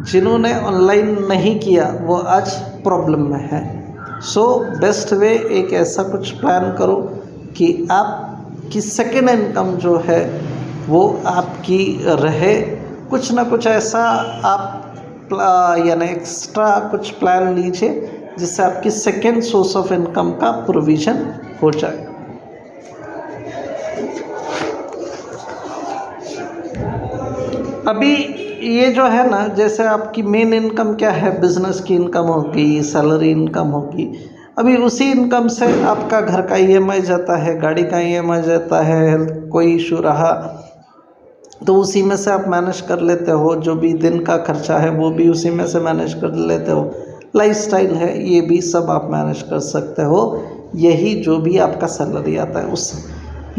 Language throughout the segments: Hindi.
जिन्होंने ऑनलाइन नहीं किया वो आज प्रॉब्लम में है। सो बेस्ट वे एक ऐसा कुछ प्लान करो कि आपकी सेकेंड इनकम जो है वो आपकी रहे। कुछ ना कुछ ऐसा आप यानी एक्स्ट्रा कुछ प्लान लीजिए जिससे आपकी सेकेंड सोर्स ऑफ इनकम का प्रोविज़न हो जाए। अभी ये जो है ना, जैसे आपकी मेन इनकम क्या है, बिजनेस की इनकम होगी, सैलरी इनकम होगी। अभी उसी इनकम से आपका घर का ईएमआई जाता है, गाड़ी का ईएमआई जाता है, हेल्थ कोई इशू रहा तो उसी में से आप मैनेज कर लेते हो। जो भी दिन का खर्चा है वो भी उसी में से मैनेज कर लेते हो। लाइफस्टाइल है ये भी सब आप मैनेज कर सकते हो, यही जो भी आपका सैलरी आता है उससे।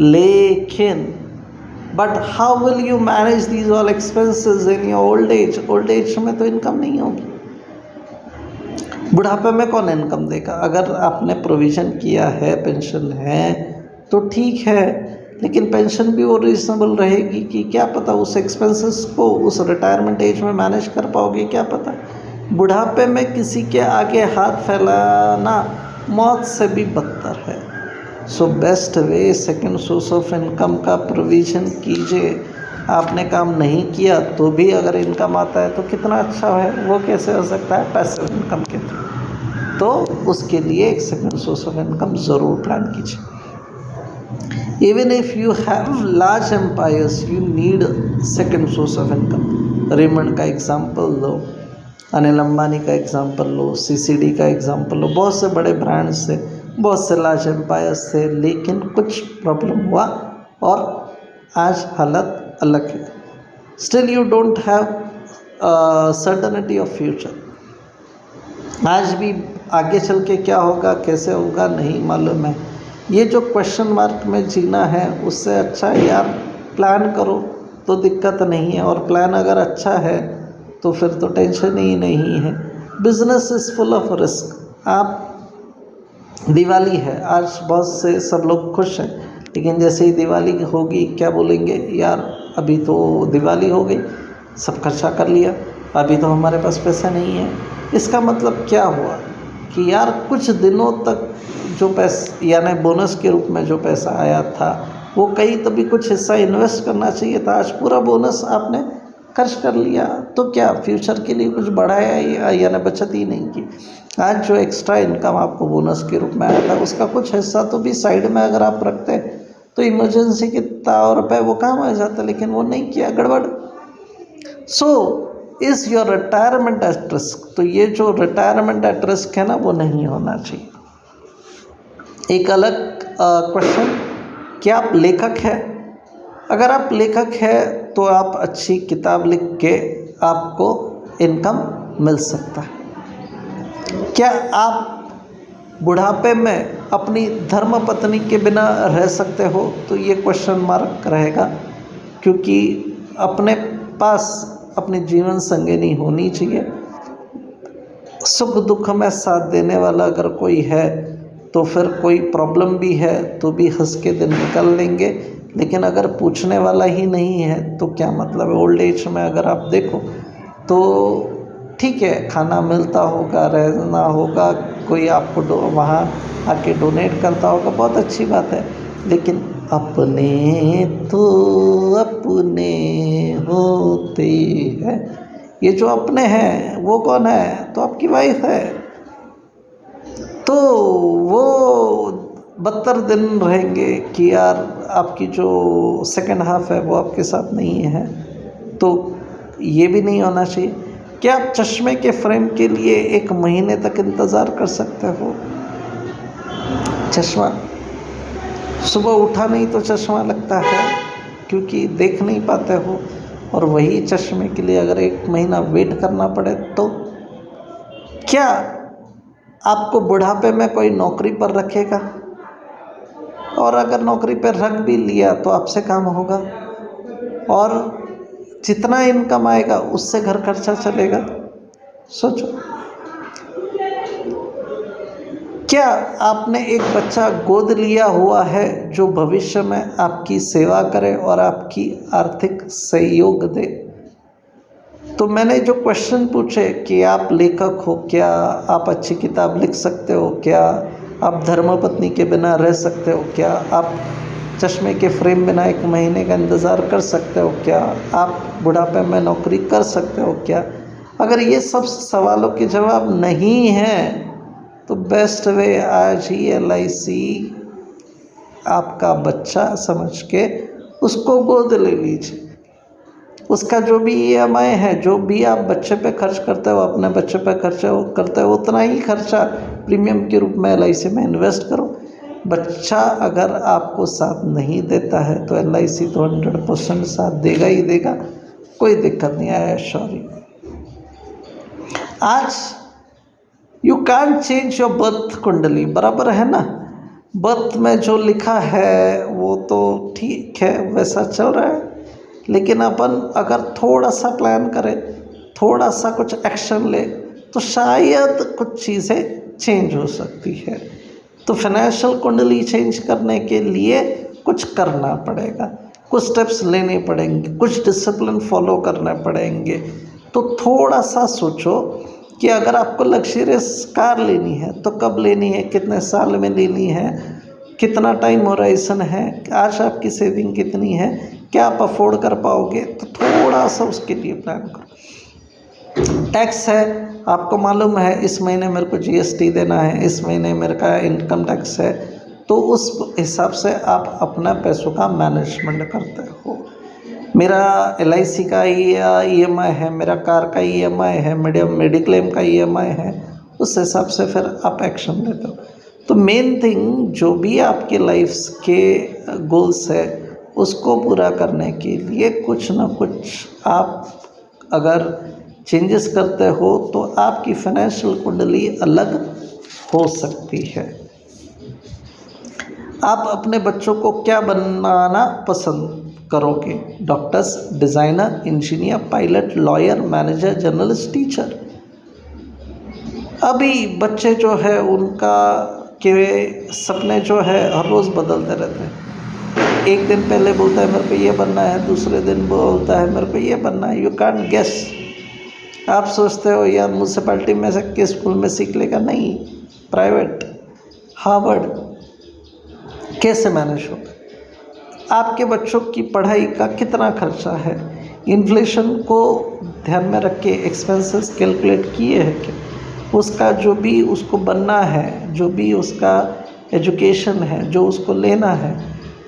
लेकिन but how will you manage these all expenses in your old age? Old age में तो इनकम नहीं होगी। बुढ़ापे में कौन इनकम देगा? अगर आपने प्रोविज़न किया है, पेंशन है तो ठीक है, लेकिन पेंशन भी वो रीजनेबल रहेगी कि क्या पता उस एक्सपेंसेस को उस रिटायरमेंट एज में मैनेज कर पाओगे, क्या पता। बुढ़ापे में किसी के आगे हाथ फैलाना मौत से भी बदतर है। So best way second source of income का प्रोविज़न कीजिए। आपने काम नहीं किया तो भी अगर इनकम आता है तो कितना अच्छा है। वो कैसे हो सकता है? पैसिव इनकम के थ्रू। तो उसके लिए एक सेकंड सोर्स ऑफ इनकम ज़रूर प्लान कीजिए। Even if you have large empires, you need second source of income. Raymond का एग्जाम्पल लो, अनिल अंबानी का एग्जाम्पल लो, सीसीडी का एग्जाम्पल लो। बहुत से बड़े ब्रांड्स थे, बहुत से लार्ज एम्पायर्स थे, लेकिन कुछ प्रॉब्लम हुआ और आज हालत अलग है। Still you don't have certainty of future. आज भी आगे चल के क्या होगा, कैसे होगा, नहीं मालूम है। ये जो क्वेश्चन मार्क में जीना है उससे अच्छा यार प्लान करो तो दिक्कत नहीं है। और प्लान अगर अच्छा है तो फिर तो टेंशन ही नहीं है। Business is full of risk. आप दिवाली है, आज बहुत से सब लोग खुश हैं, लेकिन जैसे ही दिवाली होगी क्या बोलेंगे, यार अभी तो दिवाली हो गई, सब खर्चा कर लिया, अभी तो हमारे पास पैसा नहीं है। इसका मतलब क्या हुआ कि यार कुछ दिनों तक जो पैसा यानी बोनस के रूप में जो पैसा आया था वो कहीं तभी कुछ हिस्सा इन्वेस्ट करना चाहिए था। आज पूरा बोनस आपने खर्च कर लिया तो क्या फ्यूचर के लिए कुछ बढ़ाया यानी बचत ही नहीं की। आज जो एक्स्ट्रा इनकम आपको बोनस के रूप में आया था उसका कुछ हिस्सा तो भी साइड में अगर आप रखते तो इमरजेंसी के ताव रुपये वो काम आ जाता, लेकिन वो नहीं किया, गड़बड़। So is your retirement at risk? तो ये जो रिटायरमेंट एट रिस्क है ना वो नहीं होना चाहिए। एक अलग क्वेश्चन, क्या आप लेखक हैं? अगर आप लेखक हैं तो आप अच्छी किताब लिख के आपको इनकम मिल सकता है। क्या आप बुढ़ापे में अपनी धर्मपत्नी के बिना रह सकते हो? तो ये क्वेश्चन मार्क रहेगा, क्योंकि अपने पास अपनी जीवन संगिनी होनी चाहिए। सुख दुख में साथ देने वाला अगर कोई है तो फिर कोई प्रॉब्लम भी है तो भी हंस के दिन निकल लेंगे, लेकिन अगर पूछने वाला ही नहीं है तो क्या मतलब है। ओल्ड एज में अगर आप देखो तो ठीक है, खाना मिलता होगा, रहना होगा, कोई आपको वहाँ आके डोनेट करता होगा, बहुत अच्छी बात है, लेकिन अपने तो अपने होते हैं। ये जो अपने हैं वो कौन है? तो आपकी वाइफ है। तो वो बदतर दिन रहेंगे कि यार आपकी जो सेकंड हाफ है वो आपके साथ नहीं है। तो ये भी नहीं होना चाहिए। क्या आप चश्मे के फ्रेम के लिए 1 महीने तक इंतज़ार कर सकते हो? चश्मा सुबह उठा नहीं तो चश्मा लगता है, क्योंकि देख नहीं पाते हो, और वही चश्मे के लिए अगर 1 महीना वेट करना पड़े तो क्या आपको बुढ़ापे में कोई नौकरी पर रखेगा? और अगर नौकरी पर रख भी लिया तो आपसे काम होगा, और जितना इनकम आएगा उससे घर खर्चा चलेगा। सोचो, क्या आपने एक बच्चा गोद लिया हुआ है जो भविष्य में आपकी सेवा करे और आपकी आर्थिक सहयोग दे? तो मैंने जो क्वेश्चन पूछे कि आप लेखक हो क्या, आप अच्छी किताब लिख सकते हो क्या, आप धर्मपत्नी के बिना रह सकते हो क्या, आप चश्मे के फ्रेम बिना 1 महीने का इंतज़ार कर सकते हो क्या, आप बुढ़ापे में नौकरी कर सकते हो क्या। अगर ये सब सवालों के जवाब नहीं हैं तो बेस्ट वे आज ही LIC आपका बच्चा समझ के उसको गोद ले लीजिए। उसका जो भी EMI है, जो भी आप बच्चे पे खर्च करते हो, अपने बच्चे पे खर्च करते हो, उतना ही खर्चा प्रीमियम के रूप में LIC में इन्वेस्ट करो। बच्चा अगर आपको साथ नहीं देता है तो LIC तो 100% साथ देगा ही देगा, कोई दिक्कत नहीं है। सॉरी, आज you can change your birth कुंडली, बराबर है ना। बर्थ में जो लिखा है वो तो ठीक है, वैसा चल रहा है, लेकिन अपन अगर थोड़ा सा प्लान करें, थोड़ा सा कुछ एक्शन ले तो शायद कुछ चीज़ें चेंज हो सकती है। तो फाइनेंशियल कुंडली चेंज करने के लिए कुछ करना पड़ेगा, कुछ स्टेप्स लेने पड़ेंगे, कुछ डिसिप्लिन फॉलो करने पड़ेंगे। तो थोड़ा सा सोचो कि अगर आपको लग्जरियस कार लेनी है तो कब लेनी है, कितने साल में लेनी है, कितना टाइम होराइजन है, आज आपकी सेविंग कितनी है, क्या आप अफोर्ड कर पाओगे, तो थोड़ा सा उसके लिए प्लान करो। टैक्स है, आपको मालूम है इस महीने मेरे को GST देना है, इस महीने मेरे का इनकम टैक्स है, तो उस हिसाब से आप अपना पैसों का मैनेजमेंट करते हो। मेरा LIC का EMI है, मेरा कार का EMI है, मेडिक्लेम का EMI है, उस हिसाब से फिर आप एक्शन लेते हो। तो मेन थिंग जो भी आपके लाइफ के गोल्स है उसको पूरा करने के लिए कुछ ना कुछ आप अगर चेंजेस करते हो तो आपकी फाइनेंशियल कुंडली अलग हो सकती है। आप अपने बच्चों को क्या बनाना पसंद करोगे? Doctors, designer, engineer, pilot, lawyer, manager, journalist, teacher. अभी बच्चे जो है उनका के सपने जो है हर रोज़ बदलते रहते हैं। एक दिन पहले बोलता है मेरे को ये बनना है, दूसरे दिन बोलता है मेरे को ये बनना है। You can't guess. आप सोचते हो यार म्यूनसिपैलिटी में से किस स्कूल में सीख लेगा, नहीं, प्राइवेट, हार्वर्ड, कैसे मैनेज होगा? आपके बच्चों की पढ़ाई का कितना खर्चा है? इन्फ्लेशन को ध्यान में रख के एक्सपेंसेस कैलकुलेट किए हैं क्या? उसका जो भी उसको बनना है, जो भी उसका एजुकेशन है, जो उसको लेना है,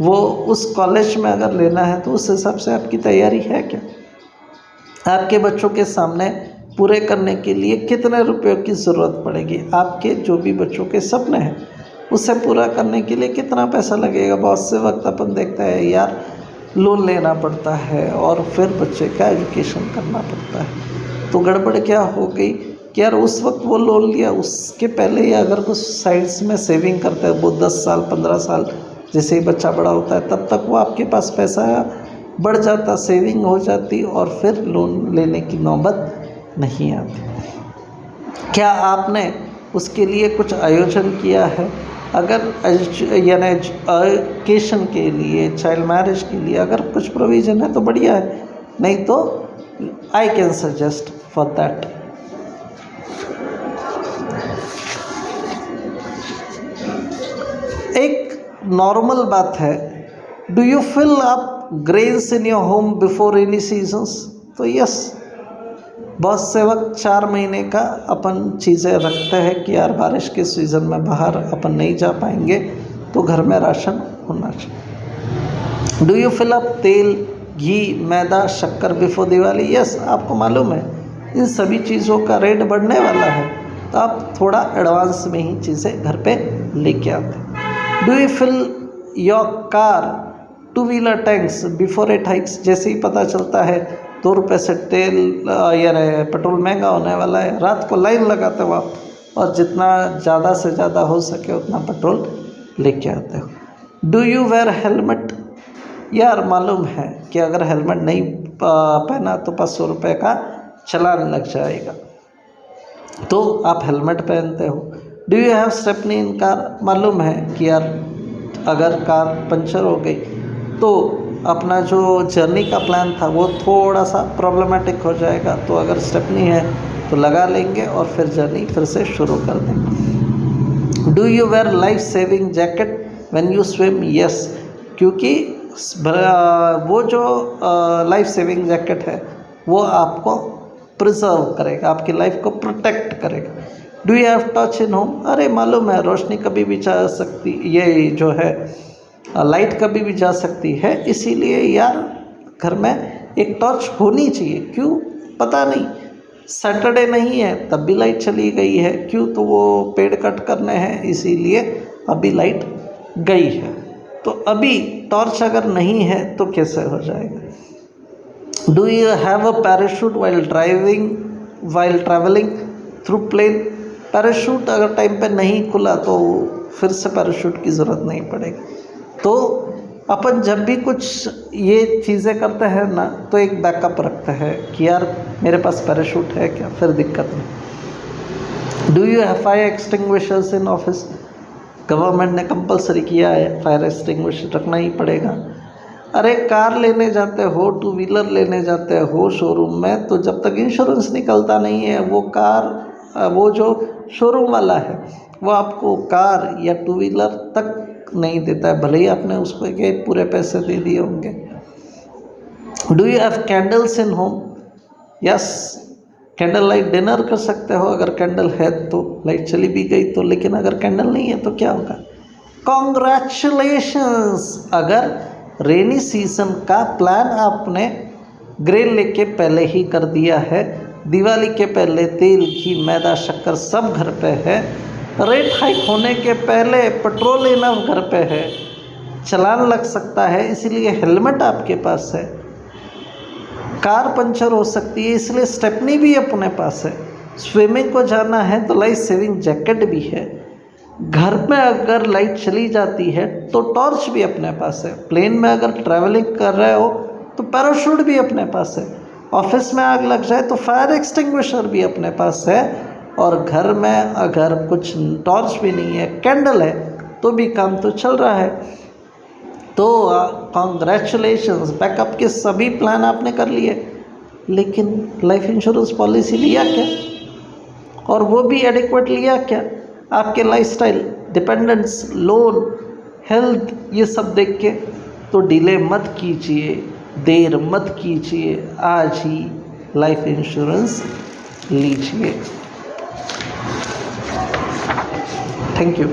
वो उस कॉलेज में अगर लेना है तो उस हिसाब से आपकी तैयारी है क्या? आपके बच्चों के सामने पूरे करने के लिए कितने रुपयों की ज़रूरत पड़ेगी? आपके जो भी बच्चों के सपने हैं उसे पूरा करने के लिए कितना पैसा लगेगा? बहुत से वक्त अपन देखते हैं यार लोन लेना पड़ता है और फिर बच्चे का एजुकेशन करना पड़ता है। तो गड़बड़ क्या हो गई कि यार उस वक्त वो लोन लिया, उसके पहले ही अगर कुछ साइड्स में सेविंग करते हैं, वो 10 साल 15 साल जैसे ही बच्चा बड़ा होता है तब तक वो आपके पास पैसा बढ़ जाता, सेविंग हो जाती और फिर लोन लेने की नौबत नहीं आती। क्या आपने उसके लिए कुछ आयोजन किया है? अगर यानी एजुकेशन के लिए, चाइल्ड मैरिज के लिए अगर कुछ प्रोविज़न है तो बढ़िया है, नहीं तो I can suggest for that. एक नॉर्मल बात है, do you fill up grains in your home before rainy seasons? तो यस, बहुत से वक्त 4 महीने का अपन चीज़ें रखते हैं कि यार बारिश के सीज़न में बाहर अपन नहीं जा पाएंगे तो घर में राशन होना चाहिए। डू यू फिल अप तेल, घी, मैदा, शक्कर बिफोर दिवाली? यस, आपको मालूम है इन सभी चीज़ों का रेट बढ़ने वाला है तो आप थोड़ा एडवांस में ही चीज़ें घर पे लेके आते। Do you fill your car 2 wheeler tanks before it hikes? जैसे ही पता चलता है 2 रुपये से तेल यानी पेट्रोल महंगा होने वाला है, रात को लाइन लगाते हो आप और जितना ज़्यादा से ज़्यादा हो सके उतना पेट्रोल लेके आते हो। Do you where helmet? यार मालूम है कि अगर हेलमेट नहीं पहना तो 500 रुपये का चालान लग जाएगा, तो आप हेलमेट पहनते हो। Do you have stepney in car? मालूम है कि यार अगर कार पंचर हो गई तो अपना जो जर्नी का प्लान था वो थोड़ा सा प्रॉब्लमेटिक हो जाएगा। तो अगर स्टेपनी है तो लगा लेंगे और फिर जर्नी फिर से शुरू कर देंगे। Do you wear life saving jacket when you swim? Yes, क्योंकि वो जो लाइफ सेविंग जैकेट है वो आपको प्रिजर्व करेगा, आपकी लाइफ को प्रोटेक्ट करेगा। Do you have torch in home? अरे मालूम है, रोशनी कभी भी जा सकती, ये जो है लाइट कभी भी जा सकती है, इसीलिए यार घर में एक टॉर्च होनी चाहिए। क्यों? पता नहीं, सैटरडे नहीं है तब भी लाइट चली गई है। क्यों? तो वो पेड़ कट करने हैं, इसीलिए अभी लाइट गई है। तो अभी टॉर्च अगर नहीं है तो कैसे हो जाएगा? Do you have a parachute while travelling through plane? Parachute अगर टाइम पे नहीं खुला तो फिर से पैराशूट की ज़रूरत नहीं पड़ेगी। तो अपन जब भी कुछ ये चीज़ें करते हैं ना तो एक बैकअप रखते हैं कि यार मेरे पास पैराशूट है क्या, फिर दिक्कत नहीं। Do you have fire extinguishers in office? Government ने कंपलसरी किया है, फायर एक्सटिंग्विशर रखना ही पड़ेगा। अरे कार लेने जाते हो, टू व्हीलर लेने जाते हो शोरूम में, तो जब तक इंश्योरेंस निकलता नहीं है वो कार, वो जो शोरूम वाला है वो आपको कार या टू व्हीलर तक नहीं देता है, भले ही आपने उसको के पूरे पैसे दे दिए होंगे। Do you have candles in home? Yes, candle light dinner कर सकते हो अगर कैंडल है तो, लाइट चली भी गई तो। लेकिन अगर कैंडल नहीं है तो क्या होगा? कॉन्ग्रेचुलेशंस, अगर रेनी सीजन का प्लान आपने ग्रेन लेक के पहले ही कर दिया है, दिवाली के पहले तेल घी मैदा शक्कर सब घर पे है, रेट हाइक होने के पहले पेट्रोल इनफ घर पे है, चालान लग सकता है इसलिए हेलमेट आपके पास है, कार पंचर हो सकती है इसलिए स्टेपनी भी अपने पास है, स्विमिंग को जाना है तो लाइफ सेविंग जैकेट भी है, घर में अगर लाइट चली जाती है तो टॉर्च भी अपने पास है, प्लेन में अगर ट्रैवलिंग कर रहे हो तो पैराशूट भी अपने पास है, ऑफिस में आग लग जाए तो फायर एक्सटिंग्विशर भी अपने पास है, और घर में अगर कुछ टॉर्च भी नहीं है, कैंडल है तो भी काम तो चल रहा है। तो कॉन्ग्रेचुलेशंस, बैकअप के सभी प्लान आपने कर लिए, लेकिन लाइफ इंश्योरेंस पॉलिसी लिया क्या? और वो भी एडिक्वेट लिया क्या? आपके लाइफस्टाइल, डिपेंडेंस, लोन, हेल्थ, ये सब देख के तो डिले मत कीजिए, देर मत कीजिए, आज ही लाइफ इंश्योरेंस लीजिए। Thank you.